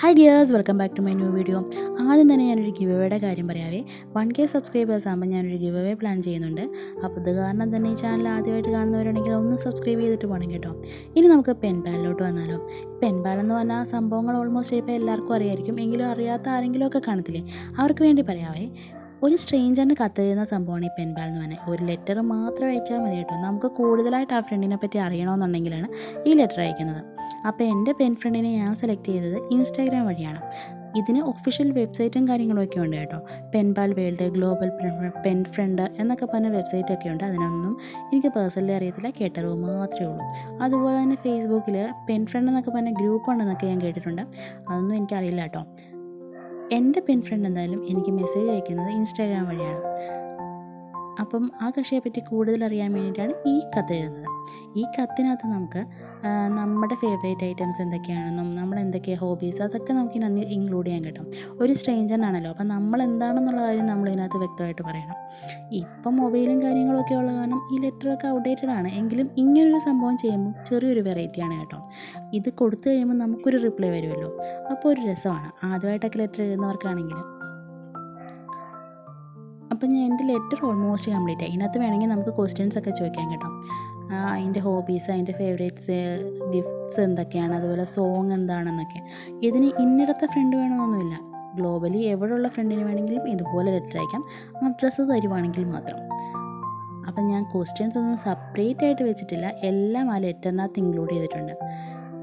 Hi dears, welcome back to my new video. ആദ്യം തന്നെ ഞാനൊരു ഗിവ് അവേയുടെ കാര്യം പറയാവേ. 1K സബ്സ്ക്രൈബേഴ്സ് ആകുമ്പോൾ ഞാനൊരു ഗിവ് അവേ പ്ലാൻ ചെയ്യുന്നുണ്ട്. അപ്പോൾ ഇത് കാരണം തന്നെ ഈ ചാനൽ ആദ്യമായിട്ട് കാണുന്നവരുണ്ടെങ്കിൽ ഒന്ന് സബ്സ്ക്രൈബ് ചെയ്തിട്ട് പോകണം കേട്ടോ. ഇനി നമുക്ക് പെൻപാലിലോട്ട് വന്നാലോ. പെൻപാൽ എന്ന് പറഞ്ഞാൽ സംഭവങ്ങൾ ഓൾമോസ്റ്റ് ഇപ്പോൾ എല്ലാവർക്കും അറിയായിരിക്കും, എങ്കിലും അറിയാത്ത ആരെങ്കിലും ഒക്കെ കാണത്തില്ലേ, അവർക്ക് വേണ്ടി പറയാവേ. ഒരു സ്ട്രേഞ്ചറിന് കത്തെഴുതുന്ന സംഭവമാണ് ഈ പെൻപാൽ എന്ന് പറഞ്ഞാൽ. ഒരു ലെറ്റർ മാത്രം അയച്ചാൽ മതി കേട്ടോ. നമുക്ക് കൂടുതലായിട്ട് ആ ഫ്രണ്ടിനെ പറ്റി അറിയണമെന്നുണ്ടെങ്കിലാണ് ഈ ലെറ്റർ അയക്കുന്നത്. അപ്പോൾ എൻ്റെ പെൻ ഫ്രണ്ടിനെ ഞാൻ സെലക്ട് ചെയ്തത് ഇൻസ്റ്റാഗ്രാം വഴിയാണ്. ഇതിന് ഒഫീഷ്യൽ വെബ്സൈറ്റും കാര്യങ്ങളൊക്കെ ഉണ്ട് കേട്ടോ. പെൻപാൽ വേൾഡ്, ഗ്ലോബൽ പെൻ ഫ്രണ്ട് എന്നൊക്കെ പറഞ്ഞ വെബ്സൈറ്റൊക്കെ ഉണ്ട്. അതിനൊന്നും എനിക്ക് പേഴ്സണലി അറിയത്തില്ല, കേട്ടറിവ് മാത്രമേ ഉള്ളൂ. അതുപോലെ തന്നെ ഫേസ്ബുക്കിൽ പെൻ ഫ്രണ്ട് എന്നൊക്കെ പറഞ്ഞ ഗ്രൂപ്പ് ഉണ്ടെന്നൊക്കെ ഞാൻ കേട്ടിട്ടുണ്ട്. അതൊന്നും എനിക്കറിയില്ല കേട്ടോ. എൻ്റെ പെൻ ഫ്രണ്ട് എന്തായാലും എനിക്ക് മെസ്സേജ് അയക്കുന്നത് ഇൻസ്റ്റാഗ്രാം വഴിയാണ്. അപ്പം ആ കക്ഷിയെപ്പറ്റി കൂടുതൽ അറിയാൻ വേണ്ടിയിട്ടാണ് ഈ കത്ത് എഴുതുന്നത്. ഈ കത്തിനകത്ത് നമുക്ക് നമ്മുടെ ഫേവറേറ്റ് ഐറ്റംസ് എന്തൊക്കെയാണെന്നും നമ്മൾ എന്തൊക്കെയാണ് ഹോബീസ് അതൊക്കെ നമുക്ക് ഇതിനകത്ത് ഇൻക്ലൂഡ് ചെയ്യാൻ കിട്ടും. ഒരു സ്ട്രേഞ്ചറിനാണല്ലോ, അപ്പം നമ്മൾ എന്താണെന്നുള്ള കാര്യം നമ്മൾ ഇതിനകത്ത് വ്യക്തമായിട്ട് പറയണം. ഇപ്പം മൊബൈലും കാര്യങ്ങളൊക്കെ ഉള്ള കാരണം ഈ ലെറ്ററൊക്കെ ഔട്ട്ഡേറ്റഡ് ആണ്. എങ്കിലും ഇങ്ങനൊരു സംഭവം ചെയ്യുമ്പോൾ ചെറിയൊരു വെറൈറ്റിയാണ് കേട്ടോ. ഇത് കൊടുത്തു കഴിയുമ്പോൾ നമുക്കൊരു റിപ്ലൈ വരുമല്ലോ, അപ്പോൾ ഒരു രസമാണ് ആദ്യമായിട്ടൊക്കെ ലെറ്റർ എഴുതുന്നവർക്കാണെങ്കിൽ. അപ്പം ഞാൻ എൻ്റെ ലെറ്റർ ഓൾമോസ്റ്റ് കംപ്ലീറ്റ് ആയി. ഇതിനകത്ത് വേണമെങ്കിൽ നമുക്ക് ക്വസ്റ്റ്യൻസ് ഒക്കെ ചോദിക്കാം കേട്ടോ. അതിൻ്റെ ഹോബീസ്, അതിൻ്റെ ഫേവറേറ്റ്സ്, ഗിഫ്റ്റ്സ് എന്തൊക്കെയാണ്, അതുപോലെ സോങ് എന്താണെന്നൊക്കെ. ഇതിന് ഇന്നിടത്തെ ഫ്രണ്ട് വേണമെന്നൊന്നുമില്ല. ഗ്ലോബലി എവിടെയുള്ള ഫ്രണ്ടിന് വേണമെങ്കിലും ഇതുപോലെ ലെറ്റർ അയക്കാം, അഡ്രസ്സ് തരുവാണെങ്കിൽ മാത്രം. അപ്പം ഞാൻ ക്വസ്റ്റ്യൻസ് ഒന്നും സെപ്പറേറ്റ് ആയിട്ട് വെച്ചിട്ടില്ല, എല്ലാം ആ ലെറ്ററിനകത്ത് ഇൻക്ലൂഡ് ചെയ്തിട്ടുണ്ട്.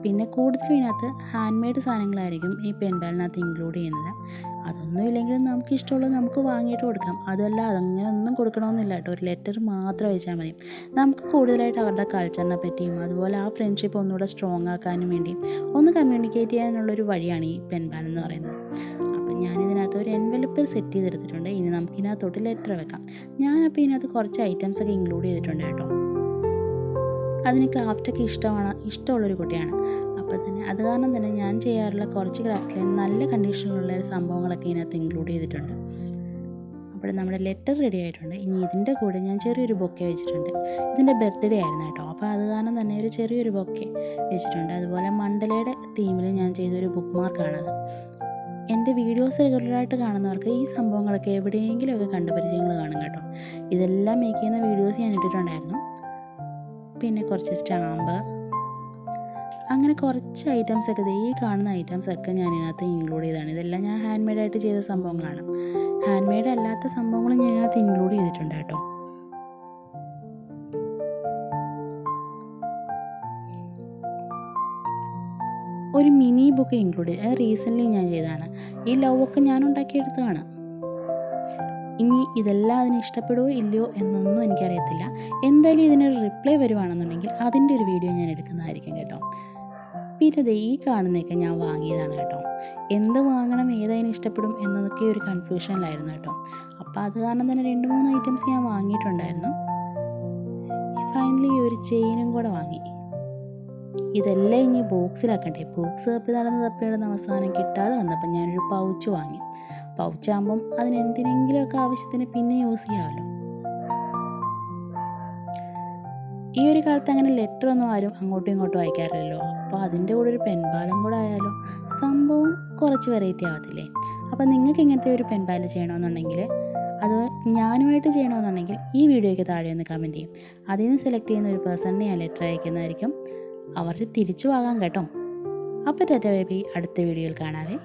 പിന്നെ കൂടുതലും ഇതിനകത്ത് ഹാൻഡ് മെയ്ഡ് സാധനങ്ങളായിരിക്കും ഈ പെൻപാലിനകത്ത് ഇൻക്ലൂഡ് ചെയ്യുന്നത്. അതൊന്നും ഇല്ലെങ്കിലും നമുക്ക് ഇഷ്ടമുള്ളത് നമുക്ക് വാങ്ങിയിട്ട് കൊടുക്കാം. അതല്ല, അതങ്ങനെ ഒന്നും കൊടുക്കണമെന്നില്ല കേട്ടോ. ഒരു ലെറ്റർ മാത്രം അയച്ചാൽ മതി. നമുക്ക് കൂടുതലായിട്ട് അവരുടെ കൾച്ചറിനെ പറ്റിയും അതുപോലെ ആ ഫ്രണ്ട്ഷിപ്പ് ഒന്നുകൂടെ സ്ട്രോങ് ആക്കാനും വേണ്ടി ഒന്ന് കമ്മ്യൂണിക്കേറ്റ് ചെയ്യാനുള്ളൊരു വഴിയാണ് ഈ പെൻപാൽ എന്ന് പറയുന്നത്. അപ്പം ഞാനിതിനകത്ത് ഒരു എൻവലപ്പ് സെറ്റ് ചെയ്തെടുത്തിട്ടുണ്ട്. ഇനി നമുക്കിതിനകത്തോട്ട് ലെറ്റർ വെക്കാം. ഞാനപ്പോൾ ഇതിനകത്ത് കുറച്ച് ഐറ്റംസൊക്കെ ഇൻക്ലൂഡ് ചെയ്തിട്ടുണ്ട് കേട്ടോ. അതിന് ക്രാഫ്റ്റൊക്കെ ഇഷ്ടമുള്ളൊരു കുട്ടിയാണ്. അപ്പോൾ തന്നെ അത് കാരണം തന്നെ ഞാൻ ചെയ്യാറുള്ള കുറച്ച് ക്രാഫ്റ്റിൽ നല്ല കണ്ടീഷനിലുള്ള സംഭവങ്ങളൊക്കെ ഇതിനകത്ത് ഇൻക്ലൂഡ് ചെയ്തിട്ടുണ്ട്. അപ്പോൾ നമ്മുടെ ലെറ്റർ റെഡി ആയിട്ടുണ്ട്. ഇനി ഇതിൻ്റെ കൂടെ ഞാൻ ചെറിയൊരു ബൊക്കെ വെച്ചിട്ടുണ്ട്. ഇതിൻ്റെ ബർത്ത്ഡേ ആയിരുന്നു കേട്ടോ. അപ്പോൾ അത് കാരണം തന്നെ ഒരു ചെറിയൊരു ബൊക്കെ വെച്ചിട്ടുണ്ട്. അതുപോലെ മണ്ഡലയുടെ തീമിൽ ഞാൻ ചെയ്തൊരു ബുക്ക് മാർക്കാണത്. എൻ്റെ വീഡിയോസ് റെഗുലറായിട്ട് കാണുന്നവർക്ക് ഈ സംഭവങ്ങളൊക്കെ എവിടെയെങ്കിലുമൊക്കെ കണ്ടുപരിചയങ്ങൾ കാണും കേട്ടോ. ഇതെല്ലാം മേക്ക് ചെയ്യുന്ന വീഡിയോസ് ഞാൻ ഇട്ടിട്ടുണ്ടായിരുന്നു. പിന്നെ കുറച്ച് സ്റ്റാമ്പ്, അങ്ങനെ കുറച്ച് ഐറ്റംസൊക്കെ ഈ കാണുന്ന ഐറ്റംസൊക്കെ ഞാൻ ഇതിനകത്ത് ഇൻക്ലൂഡ് ചെയ്തതാണ്. ഇതെല്ലാം ഞാൻ ഹാൻഡ് മെയ്ഡായിട്ട് ചെയ്ത സംഭവങ്ങളാണ്. ഹാൻഡ് മെയ്ഡ് അല്ലാത്ത സംഭവങ്ങളും ഞാൻ ഇതിനകത്ത് ഇൻക്ലൂഡ് ചെയ്തിട്ടുണ്ട് കേട്ടോ. ഒരു മിനി ബുക്ക് ഇൻക്ലൂഡ് ചെയ്ത് റീസെൻ്റ്ലി ഞാൻ ചെയ്തതാണ്. ഈ ലവൊക്കെ ഞാൻ ഉണ്ടാക്കിയെടുത്തതാണ്. ഇനി ഇതെല്ലാം അതിന് ഇഷ്ടപ്പെടുമോ ഇല്ലയോ എന്നൊന്നും എനിക്കറിയത്തില്ല. എന്തായാലും ഇതിനൊരു റിപ്ലൈ വരുവാണെന്നുണ്ടെങ്കിൽ അതിൻ്റെ ഒരു വീഡിയോ ഞാൻ എടുക്കുന്നതായിരിക്കും കേട്ടോ. പിന്നെ ഈ കാണുന്നതൊക്കെ ഞാൻ വാങ്ങിയതാണ് കേട്ടോ. എന്ത് വാങ്ങണം, ഏതതിന് ഇഷ്ടപ്പെടും എന്നതൊക്കെ ഒരു കൺഫ്യൂഷനിലായിരുന്നു കേട്ടോ. അപ്പോൾ അത് കാരണം തന്നെ 2-3 ഐറ്റംസ് ഞാൻ വാങ്ങിയിട്ടുണ്ടായിരുന്നു. ഫൈനലി ഒരു ചെയിനും കൂടെ വാങ്ങി. ഇതെല്ലാം ഇനി ബോക്സിലാക്കണ്ടേ. ബോക്സ് തപ്പി നടന്ന് അവസാനം കിട്ടാതെ വന്നപ്പോൾ ഞാനൊരു പൗച്ച് വാങ്ങി. പൗച്ചാകുമ്പം അതിനെന്തിനെങ്കിലുമൊക്കെ ആവശ്യത്തിന് പിന്നെ യൂസ് ചെയ്യാമല്ലോ. ഈ ഒരു കാലത്ത് അങ്ങനെ ലെറ്റർ ഒന്നും ആരും അങ്ങോട്ടും ഇങ്ങോട്ടും അയക്കാറില്ലല്ലോ. അപ്പോൾ അതിൻ്റെ കൂടെ ഒരു പെൻപാലും കൂടെ ആയാലോ, സംഭവം കുറച്ച് വെറൈറ്റി ആവത്തില്ലേ. അപ്പോൾ നിങ്ങൾക്ക് ഇങ്ങനത്തെ ഒരു പെൻപാൽ ചെയ്യണമെന്നുണ്ടെങ്കിൽ, അത് ഞാനുമായിട്ട് ചെയ്യണമെന്നുണ്ടെങ്കിൽ ഈ വീഡിയോയ്ക്ക് താഴെ ഒന്ന് കമൻറ്റ് ചെയ്യും. അതിൽ നിന്ന് സെലക്ട് ചെയ്യുന്ന ഒരു പേഴ്സണിനെ ഞാൻ ലെറ്റർ അയക്കുന്നതായിരിക്കും. അവർ തിരിച്ചു വാങ്ങാം കേട്ടോ. അപ്പോൾ ടാറ്റ ബൈ ബൈ, അടുത്ത വീഡിയോയിൽ കാണാവേ.